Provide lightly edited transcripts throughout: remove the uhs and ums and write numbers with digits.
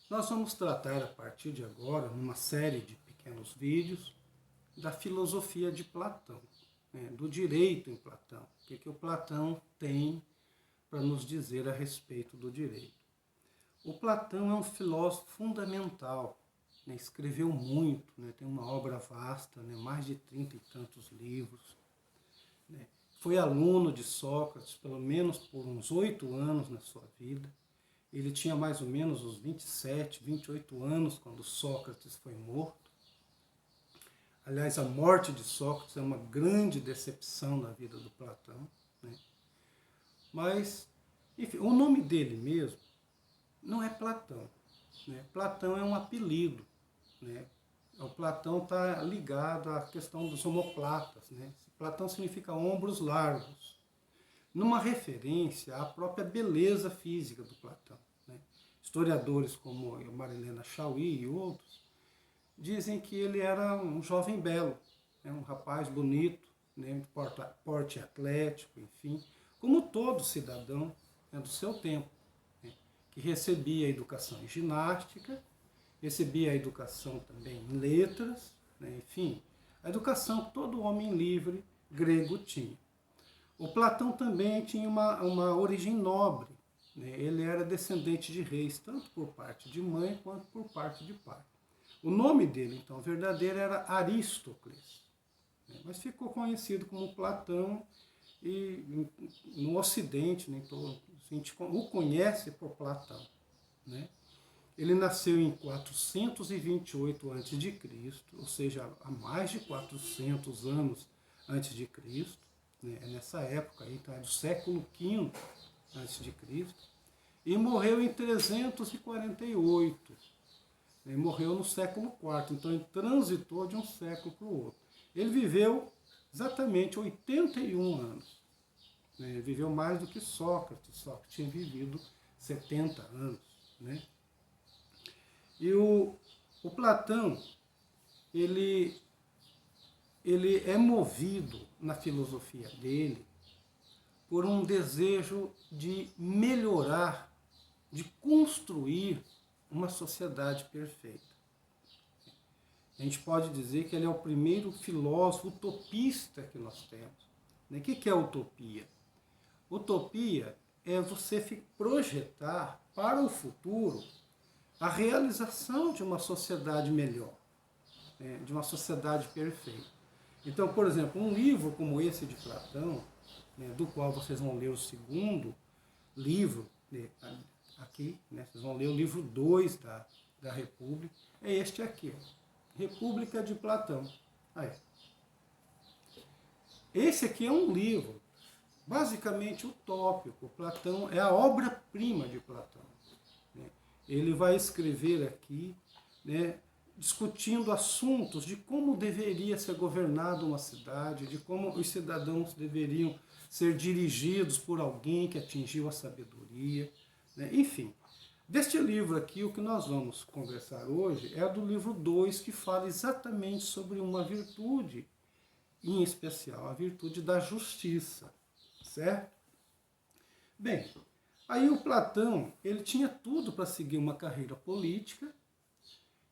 Nós vamos tratar a partir de agora, numa série de pequenos vídeos, da filosofia de Platão, né, do direito em Platão. O que o Platão tem para nos dizer a respeito do direito. O Platão é um filósofo fundamental, né, escreveu muito, né, tem uma obra vasta, né, mais de 30 e tantos livros. Né, foi aluno de Sócrates, pelo menos por uns 8 anos na sua vida. Ele tinha mais ou menos uns 27, 28 anos quando Sócrates foi morto. Aliás, a morte de Sócrates é uma grande decepção na vida do Platão. Né? Mas, enfim, o nome dele mesmo não é Platão. Né? Platão é um apelido. Né? O Platão está ligado à questão dos omoplatas. Né? Platão significa ombros largos, numa referência à própria beleza física do Platão. Né? Historiadores como Marilena Chauí e outros dizem que ele era um jovem belo, né? Um rapaz bonito, né? Porte atlético, enfim, como todo cidadão, né, do seu tempo, né? Que recebia a educação em ginástica, recebia a educação também em letras, né? Enfim, a educação que todo homem livre grego tinha. O Platão também tinha uma origem nobre, né? Ele era descendente de reis, tanto por parte de mãe quanto por parte de pai. O nome dele, então, verdadeiro era Arístocles, né? Mas ficou conhecido como Platão e no Ocidente, né, a gente o conhece por Platão. Né? Ele nasceu em 428 a.C., ou seja, há mais de 400 anos antes de Cristo. Né? É nessa época, aí, então é do século V a.C., e morreu em 348. Ele morreu no século IV, então ele transitou de um século para o outro. Ele viveu exatamente 81 anos. Né? Ele viveu mais do que Sócrates. Sócrates tinha vivido 70 anos. Né? E o Platão, ele é movido na filosofia dele por um desejo de melhorar, de construir uma sociedade perfeita. A gente pode dizer que ele é o primeiro filósofo utopista que nós temos. O que é utopia? Utopia é você projetar para o futuro a realização de uma sociedade melhor, né, de uma sociedade perfeita. Então, por exemplo, um livro como esse de Platão, né, do qual vocês vão ler o segundo livro, né, aqui, né, vocês vão ler o livro 2 da República, é este aqui, ó, República de Platão. Aí. Esse aqui é um livro basicamente utópico. Platão é a obra-prima de Platão. Né? Ele vai escrever aqui, né, discutindo assuntos de como deveria ser governada uma cidade, de como os cidadãos deveriam ser dirigidos por alguém que atingiu a sabedoria. Né? Enfim, deste livro aqui, o que nós vamos conversar hoje é do livro 2, que fala exatamente sobre uma virtude, em especial a virtude da justiça, certo? Bem, aí o Platão, ele tinha tudo para seguir uma carreira política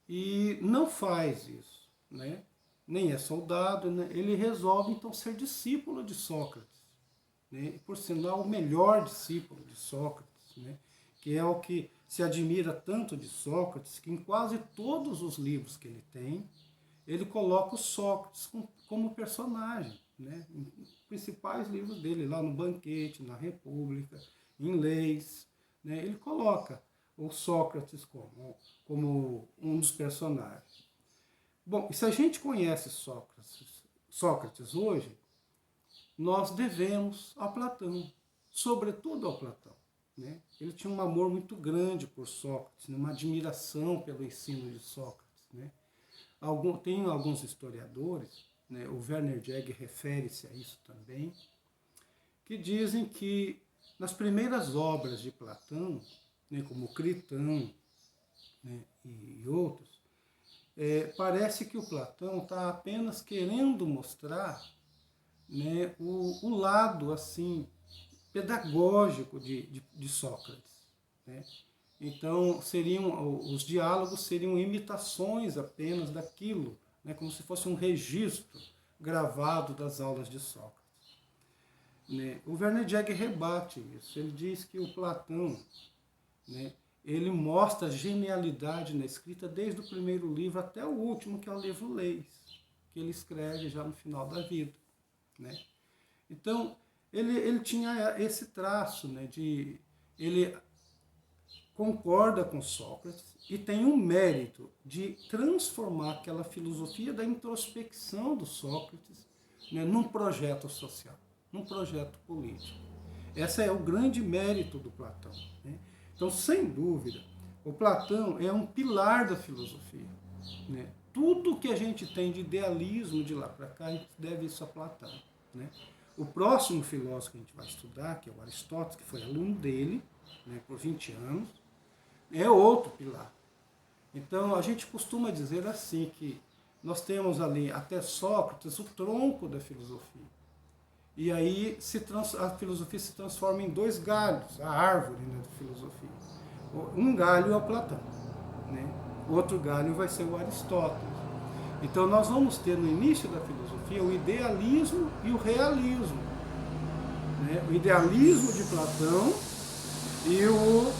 e não faz isso, né? Nem é soldado, né? Ele resolve então ser discípulo de Sócrates, né? Por sinal, o melhor discípulo de Sócrates, né? Que é o que se admira tanto de Sócrates, que em quase todos os livros que ele tem, ele coloca o Sócrates como personagem, né? Em principais livros dele, lá no Banquete, na República, em Leis, né? Ele coloca o Sócrates como um dos personagens. Bom, e se a gente conhece Sócrates hoje, nós devemos a Platão, sobretudo ao Platão. Né? Ele tinha um amor muito grande por Sócrates, uma admiração pelo ensino de Sócrates. Né? Tem alguns historiadores, né, o Werner Jäger refere-se a isso também, que dizem que nas primeiras obras de Platão, né, como Critão, né, e outros, parece que o Platão está apenas querendo mostrar, né, o lado assim pedagógico de Sócrates. Né? Então, os diálogos seriam imitações apenas daquilo, né, como se fosse um registro gravado das aulas de Sócrates. Né? O Werner Jäger rebate isso. Ele diz que o Platão, né, ele mostra genialidade na escrita desde o primeiro livro até o último, que é o livro Leis, que ele escreve já no final da vida. Né? Então, ele tinha esse traço, né, ele concorda com Sócrates e tem um mérito de transformar aquela filosofia da introspecção do Sócrates, né, num projeto social, num projeto político. Esse é o grande mérito do Platão. Né? Então, sem dúvida, o Platão é um pilar da filosofia. Né? Tudo que a gente tem de idealismo de lá para cá, a gente deve isso a Platão. Né? O próximo filósofo que a gente vai estudar, que é o Aristóteles, que foi aluno dele, né, por 20 anos, é outro pilar. Então, a gente costuma dizer assim, que nós temos ali, até Sócrates, o tronco da filosofia. E aí a filosofia se transforma em dois galhos, a árvore, né, da filosofia. Um galho é o Platão, né? O outro galho vai ser o Aristóteles. Então nós vamos ter no início da filosofia o idealismo e o realismo. Né? O idealismo de Platão e o...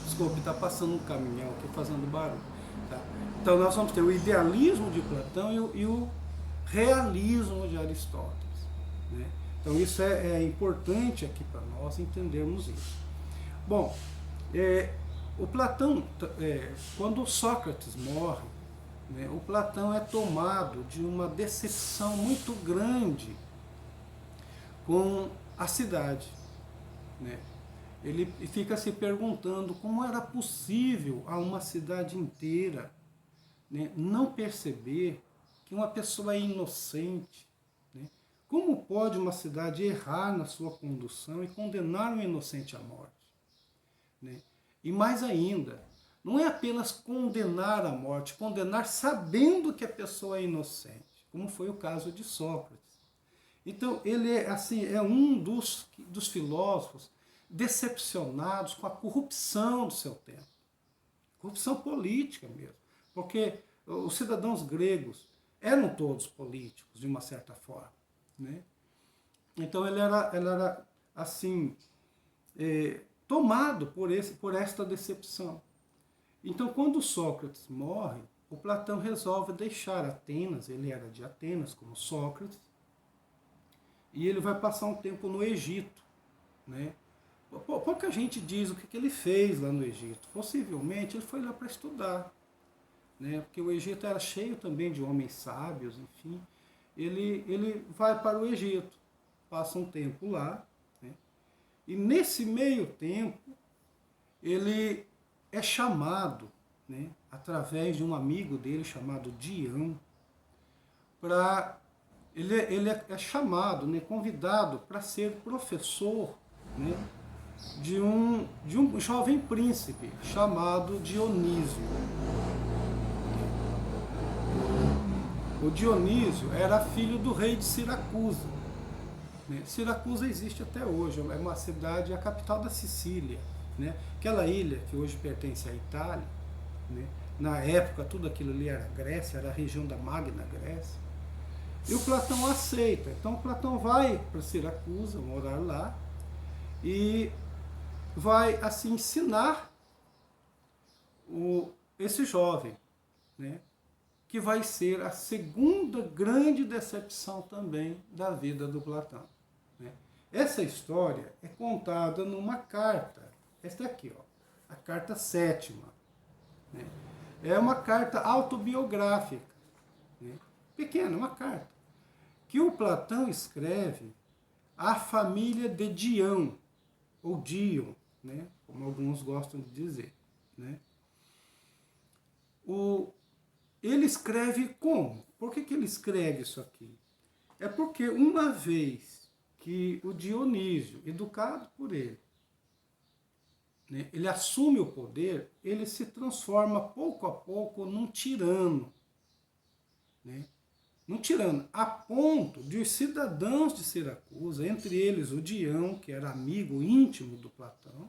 Desculpe, está passando um caminhão aqui fazendo barulho. Tá? Então nós vamos ter o idealismo de Platão e o realismo de Aristóteles. Né? Então isso é importante aqui para nós entendermos isso. Bom, o Platão, quando Sócrates morre, né, o Platão é tomado de uma decepção muito grande com a cidade. Né? Ele fica se perguntando como era possível a uma cidade inteira, né, não perceber que uma pessoa é inocente. Né? Como pode uma cidade errar na sua condução e condenar um inocente à morte? Né? E mais ainda, não é apenas condenar a morte, condenar sabendo que a pessoa é inocente, como foi o caso de Sócrates. Então, ele é um dos filósofos decepcionados com a corrupção do seu tempo. Corrupção política mesmo. Porque os cidadãos gregos eram todos políticos, de uma certa forma. Né? Então, ele era assim, tomado por esta decepção. Então, quando Sócrates morre, o Platão resolve deixar Atenas, ele era de Atenas, como Sócrates, e ele vai passar um tempo no Egito. Né? Pouca gente diz o que ele fez lá no Egito. Possivelmente ele foi lá para estudar, né? Porque o Egito era cheio também de homens sábios, enfim. Ele vai para o Egito, passa um tempo lá, né? E nesse meio tempo, ele é chamado, né, através de um amigo dele chamado Dião, para... Ele é chamado, né, convidado para ser professor, né, de um jovem príncipe chamado Dionísio. O Dionísio era filho do rei de Siracusa. Né? Siracusa existe até hoje, é uma cidade, a capital da Sicília. Né? Aquela ilha que hoje pertence à Itália, né? Na época tudo aquilo ali era Grécia, era a região da Magna Grécia. E o Platão aceita. Então o Platão vai para Siracusa, morar lá, e vai assim ensinar esse jovem, né? Que vai ser a segunda grande decepção também da vida do Platão. Né? Essa história é contada numa carta, esta aqui, ó, a carta 7ª. Né? É uma carta autobiográfica, né? Pequena, uma carta, que o Platão escreve à família de Dião, ou Dion, né? Como alguns gostam de dizer. Né? Ele escreve como? Por que ele escreve isso aqui? É porque uma vez que o Dionísio, educado por ele, né, ele assume o poder, ele se transforma pouco a pouco num tirano. Né? Num tirano, a ponto de os cidadãos de Siracusa, entre eles o Dião, que era amigo íntimo do Platão,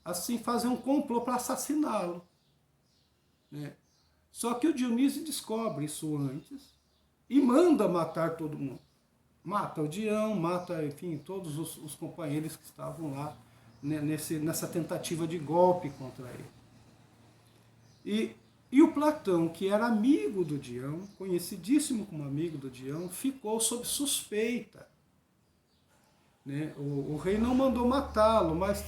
assim fazer um complô para assassiná-lo, né? Só que o Dionísio descobre isso antes e manda matar todo mundo. Mata o Dião, mata, enfim, todos os companheiros que estavam lá, né, nessa tentativa de golpe contra ele. E o Platão, que era amigo do Dião, conhecidíssimo como amigo do Dião, ficou sob suspeita, né? O rei não mandou matá-lo, mas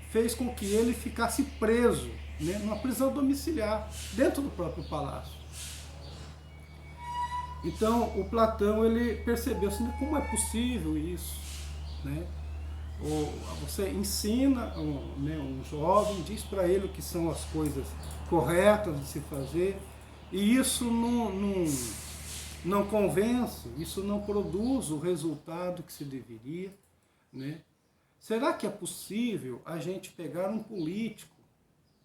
fez com que ele ficasse preso, né, numa prisão domiciliar, dentro do próprio palácio. Então, o Platão, ele percebeu assim, como é possível isso, né? Você ensina um jovem, diz para ele o que são as coisas corretas de se fazer, e isso não convence, isso não produz o resultado que se deveria, né? Será que é possível a gente pegar um político,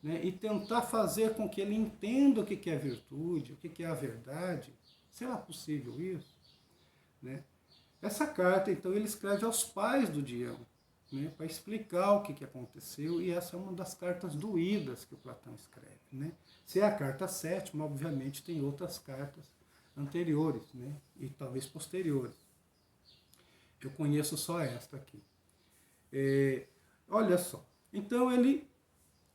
né, e tentar fazer com que ele entenda o que é virtude, o que é a verdade? Será possível isso? Né? Essa carta, então, ele escreve aos pais do Dião, né, para explicar o que aconteceu, e essa é uma das cartas doídas que o Platão escreve. Né? Se é a carta 7ª, obviamente tem outras cartas anteriores, né, e talvez posteriores. Eu conheço só esta aqui. Olha só, então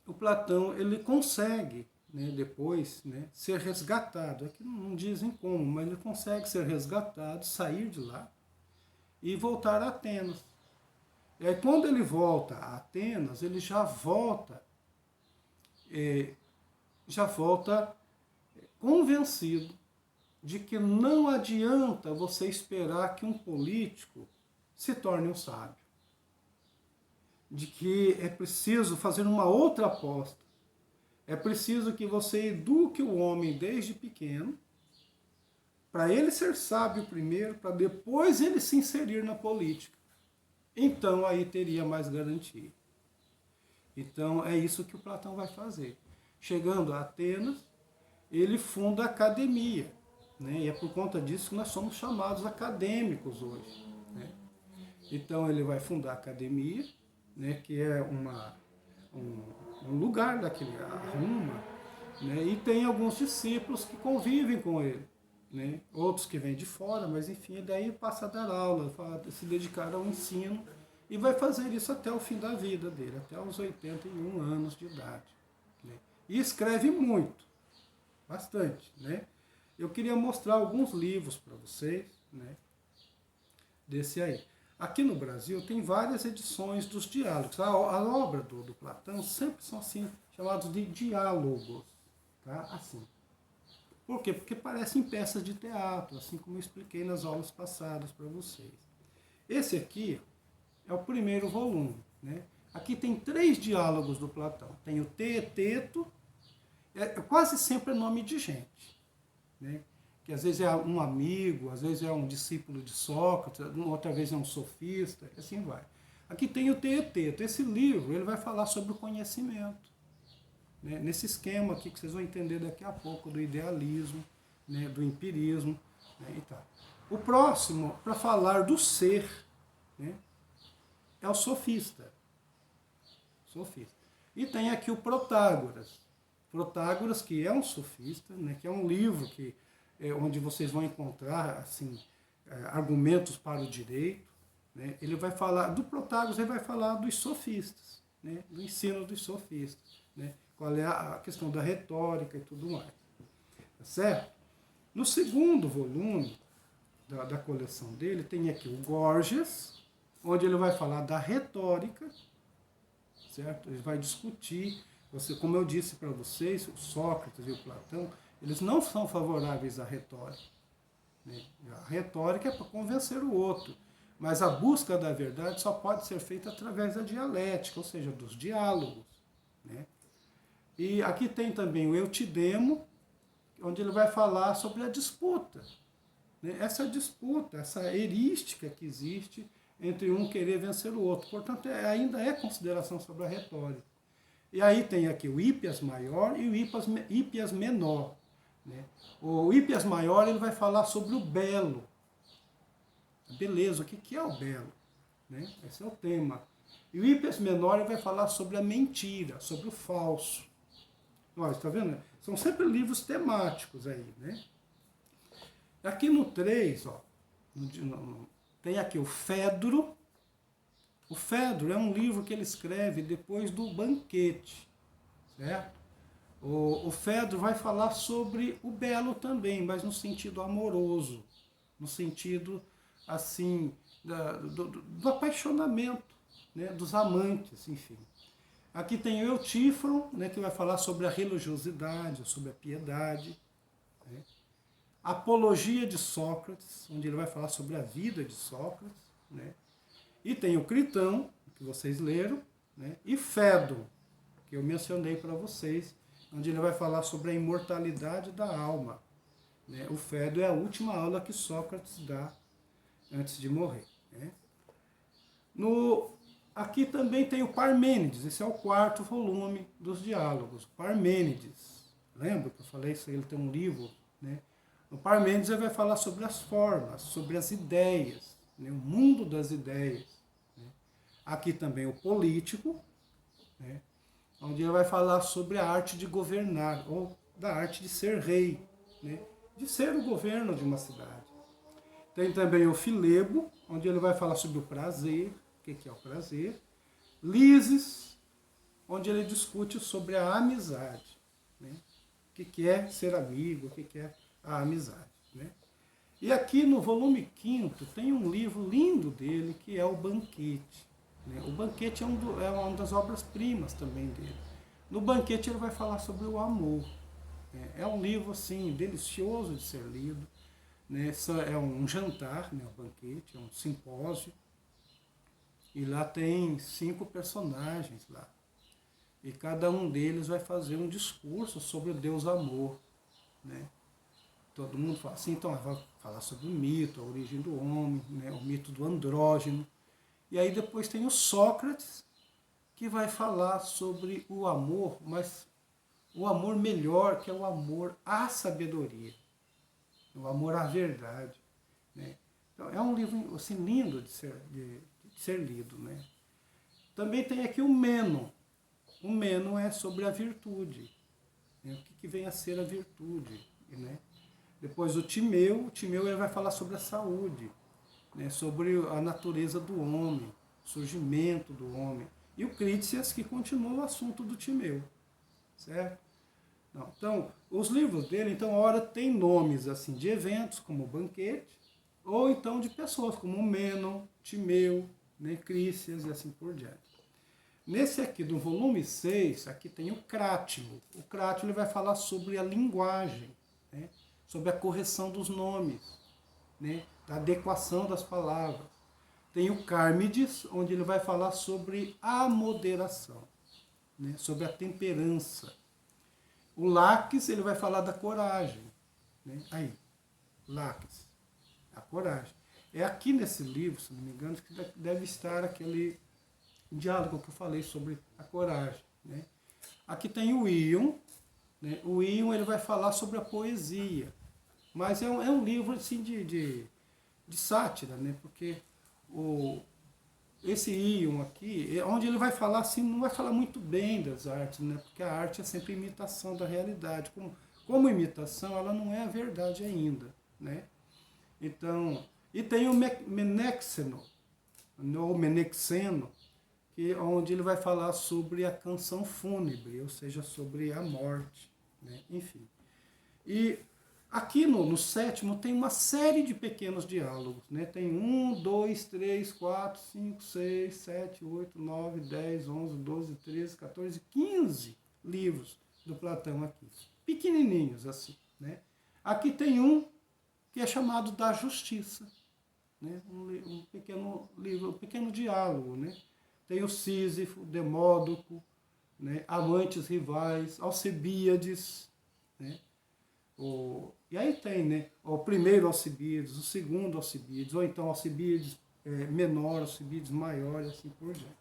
o Platão ele consegue, né, depois, né, ser resgatado. Aqui não dizem como, mas ele consegue ser resgatado, sair de lá e voltar a Atenas. E aí, quando ele volta a Atenas, ele já volta convencido de que não adianta você esperar que um político se torne um sábio. De que é preciso fazer uma outra aposta. É preciso que você eduque o homem desde pequeno, para ele ser sábio primeiro, para depois ele se inserir na política. Então aí teria mais garantia. Então é isso que o Platão vai fazer. Chegando a Atenas, ele funda a academia, né? E é por conta disso que nós somos chamados acadêmicos hoje, né? Então ele vai fundar a academia, né, que é um lugar daquele Roma, né, e tem alguns discípulos que convivem com ele, né, outros que vêm de fora, mas enfim, daí passa a dar aula, se dedicar ao ensino, e vai fazer isso até o fim da vida dele, até os 81 anos de idade. Né, e escreve muito, bastante. Né. Eu queria mostrar alguns livros para vocês, né, desse aí. Aqui no Brasil tem várias edições dos diálogos. A obra do Platão sempre são assim, chamados de diálogos. Tá? Assim. Por quê? Porque parecem peças de teatro, assim como eu expliquei nas aulas passadas para vocês. Esse aqui é o primeiro volume. Né? Aqui tem 3 diálogos do Platão. Tem o Teeteto, quase sempre é nome de gente. Né? Que às vezes é um amigo, às vezes é um discípulo de Sócrates, outra vez é um sofista, e assim vai. Aqui tem o Teeteto. Esse livro ele vai falar sobre o conhecimento. Né? Nesse esquema aqui que vocês vão entender daqui a pouco, do idealismo, né? Do empirismo. Né? E tal. O próximo, para falar do ser, né? É o sofista. Sofista. E tem aqui o Protágoras. Protágoras, que é um sofista, né? Que é um livro que onde vocês vão encontrar assim, argumentos para o direito. Né? Ele vai falar, do Protágoras, ele vai falar dos sofistas, né? Do ensino dos sofistas. Né? Qual é a questão da retórica e tudo mais. Tá certo? No segundo volume da coleção dele, tem aqui o Gorgias, onde ele vai falar da retórica, certo? Ele vai discutir, como eu disse para vocês, o Sócrates e o Platão, eles não são favoráveis à retórica. Né? A retórica é para convencer o outro, mas a busca da verdade só pode ser feita através da dialética, ou seja, dos diálogos. Né? E aqui tem também o Eutidemo, onde ele vai falar sobre a disputa. Né? Essa disputa, essa erística que existe entre um querer vencer o outro. Portanto, ainda é consideração sobre a retórica. E aí tem aqui o Hípias Maior e o Hípias Menor. Né? O Hípias Maior ele vai falar sobre o belo. A beleza, o que é o belo? Né? Esse é o tema E o Hipias Menor vai falar sobre a mentira, sobre o falso. Olha, está vendo? São sempre livros temáticos aí, né? Aqui no 3, ó, tem aqui o Fedro. O Fedro é um livro que ele escreve depois do banquete, certo? O Fedro vai falar sobre o belo também, mas no sentido amoroso, no sentido, assim, do apaixonamento, né, dos amantes, enfim. Aqui tem o Eutífron, né, que vai falar sobre a religiosidade, sobre a piedade. Né? Apologia de Sócrates, onde ele vai falar sobre a vida de Sócrates. Né? E tem o Critão, que vocês leram, né? E Fédon, que eu mencionei para vocês, onde ele vai falar sobre a imortalidade da alma. Né? O Fédon é a última aula que Sócrates dá antes de morrer. Né? Aqui também tem o Parmênides, esse é o 4º volume dos diálogos. Parmênides, lembra que eu falei isso? Ele tem um livro. Né? No Parmênides ele vai falar sobre as formas, sobre as ideias, né? O mundo das ideias. Né? Aqui também o Político, né? Onde ele vai falar sobre a arte de governar, ou da arte de ser rei, né? De ser o governo de uma cidade. Tem também o Filebo, onde ele vai falar sobre o prazer, o que é o prazer. Lises, onde ele discute sobre a amizade, né? O que é ser amigo, o que é a amizade. Né? E aqui no volume 5º tem um livro lindo dele, que é o Banquete. Né? O Banquete é uma das obras-primas também dele. No Banquete ele vai falar sobre o amor. Né? É um livro assim, delicioso de ser lido. Né? É um jantar, né? O Banquete, é um simpósio. E lá tem 5 personagens lá. E cada um deles vai fazer um discurso sobre o Deus Amor. Né? Todo mundo fala assim, então vai falar sobre o mito, a origem do homem, né? O mito do andrógeno. E aí depois tem o Sócrates, que vai falar sobre o amor, mas o amor melhor, que é o amor à sabedoria, o amor à verdade. Né? Então é um livro assim, lindo de ser lido. Né? Também tem aqui o Meno. O Meno é sobre a virtude. Né? O que vem a ser a virtude. Né? Depois o Timeu ele vai falar sobre a saúde, né? Sobre a natureza do homem, o surgimento do homem. E o Crítias, que continua o assunto do Timeu. Certo? Não, então, os livros dele, então, ora tem nomes assim de eventos, como o Banquete, ou então de pessoas, como Mênon, Timeu, né, Crícias e assim por diante. Nesse aqui, do volume 6, aqui tem o Crátilo. O Crátilo vai falar sobre a linguagem, né, sobre a correção dos nomes, né, da adequação das palavras. Tem o Cármides, onde ele vai falar sobre a moderação, né, sobre a temperança. O Laques, ele vai falar da coragem. Né? Aí, Laques, a coragem. É aqui nesse livro, se não me engano, que deve estar aquele diálogo que eu falei sobre a coragem. Né? Aqui tem o Ion. Né? O Ion ele vai falar sobre a poesia. Mas é um livro assim, de sátira, né? Porque esse Ion aqui, onde ele vai falar assim, não vai falar muito bem das artes, né? Porque a arte é sempre imitação da realidade. Como imitação, ela não é a verdade ainda, né? Então, e tem o Menexeno, ou Menexeno, onde ele vai falar sobre a canção fúnebre, ou seja, sobre a morte, né? Enfim. E aqui no 7º tem uma série de pequenos diálogos. Né? Tem 1, 2, 3, 4, 5, 6, 7, 8, 9, 10, 11, 12, 13, 14, 15 livros do Platão aqui. Pequenininhos assim. Né? Aqui tem um que é chamado da Justiça. Né? Um pequeno livro, um pequeno diálogo. Né? Tem o Sísifo, Demódoco, né? Amantes rivais, Alcebíades, né? E aí tem, né? O primeiro Alcibíades, o segundo Alcibíades, ou então Alcibíades menor, Alcibíades maior e assim por diante.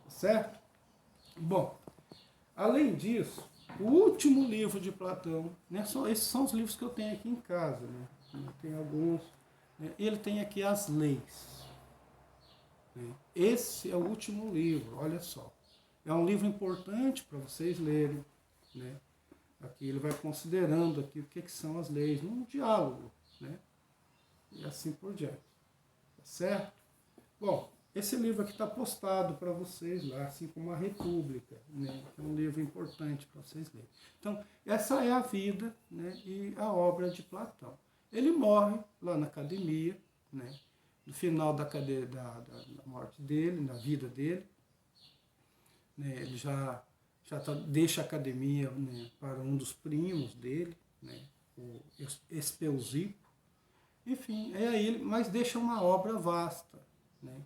Certo? Bom, além disso, o último livro de Platão, né? Esses são os livros que eu tenho aqui em casa. Né? Tem alguns. Né? Ele tem aqui as leis. né? Esse é o último livro, olha só. É um livro importante para vocês lerem, né? Aqui ele vai considerando aqui o que são as leis, num diálogo, né? E assim por diante. Tá certo? Bom, esse livro aqui está postado para vocês lá, assim como a República, né? É um livro importante para vocês lerem. Então, essa é a vida, né? E a obra de Platão. Ele morre lá na academia, né? No final da morte dele, na vida dele, né? Ele deixa a academia, né? Para um dos primos dele, né? O Espeusipo. Enfim, mas deixa uma obra vasta, né?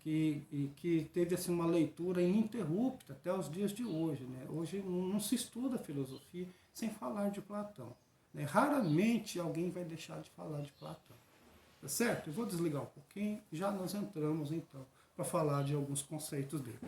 Que teve assim, uma leitura ininterrupta até os dias de hoje. Né? Hoje não se estuda filosofia sem falar de Platão. Né? Raramente alguém vai deixar de falar de Platão. Tá certo? Eu vou desligar um pouquinho e já nós entramos então para falar de alguns conceitos dele.